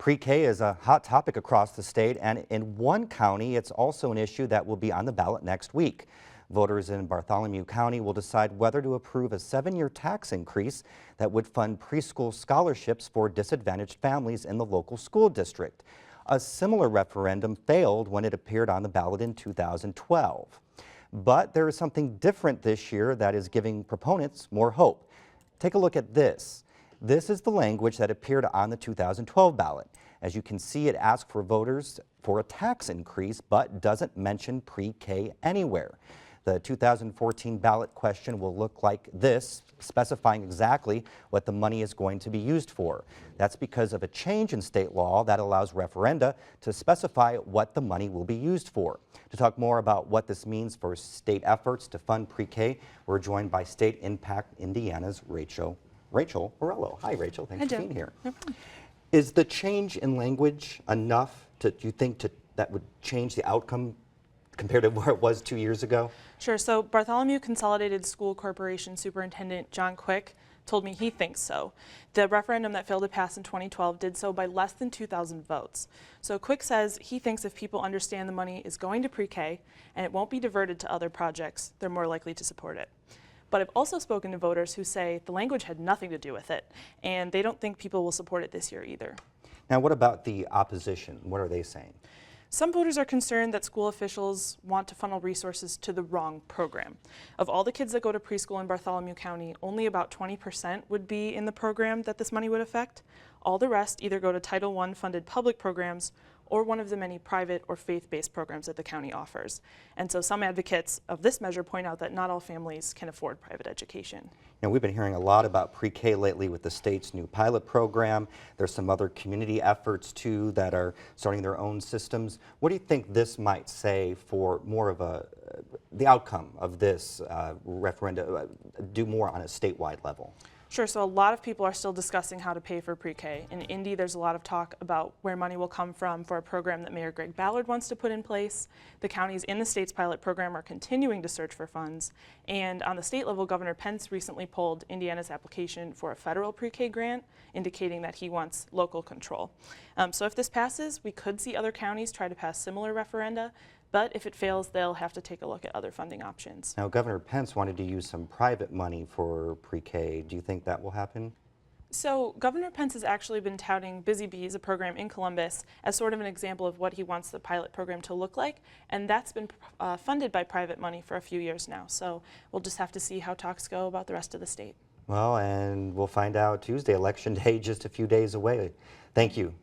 Pre-K is a hot topic across the state, and in one county, it's also an issue that will be on the ballot next week. Voters in Bartholomew County will decide whether to approve a 7-year tax increase that would fund preschool scholarships for disadvantaged families in the local school district. A similar referendum failed when it appeared on the ballot in 2012. But there is something different this year that is giving proponents more hope. Take a look at this. This is the language that appeared on the 2012 ballot. As you can see, it asks for voters for a tax increase, but doesn't mention pre-K anywhere. The 2014 ballot question will look like this, specifying exactly what the money is going to be used for. That's because of a change in state law that allows referenda to specify what the money will be used for. To talk more about what this means for state efforts to fund pre-K, we're joined by State Impact Indiana's Rachel Morello. Hi, Rachel. Thanks for being here. No problem. Is the change in language enough do you think that would change the outcome compared to where it was 2 years ago? Sure. So Bartholomew Consolidated School Corporation Superintendent John Quick told me he thinks so. The referendum that failed to pass in 2012 did so by less than 2,000 votes. So Quick says he thinks if people understand the money is going to pre-K and it won't be diverted to other projects, they're more likely to support it. But I've also spoken to voters who say the language had nothing to do with it, and they don't think people will support it this year either. Now, what about the opposition? What are they saying? Some voters are concerned that school officials want to funnel resources to the wrong program. Of all the kids that go to preschool in Bartholomew County, only about 20% would be in the program that this money would affect. All the rest either go to Title I funded public programs or one of the many private or faith-based programs that the county offers. And so some advocates of this measure point out that not all families can afford private education. Now, we've been hearing a lot about pre-K lately with the state's new pilot program. There's some other community efforts too that are starting their own systems. What do you think this might say for more of the outcome of this referendum, do more on a statewide level? Sure, so a lot of people are still discussing how to pay for pre-K. In Indy, there's a lot of talk about where money will come from for a program that Mayor Greg Ballard wants to put in place. The counties in the state's pilot program are continuing to search for funds. And on the state level, Governor Pence recently pulled Indiana's application for a federal pre-K grant, indicating that he wants local control. So if this passes, we could see other counties try to pass similar referenda. But if it fails, they'll have to take a look at other funding options. Now, Governor Pence wanted to use some private money for pre-K. Do you think that will happen? So Governor Pence has actually been touting Busy Bees, a program in Columbus, as sort of an example of what he wants the pilot program to look like. And that's been funded by private money for a few years now. So we'll just have to see how talks go about the rest of the state. Well, and we'll find out Tuesday, Election Day, just a few days away. Thank you.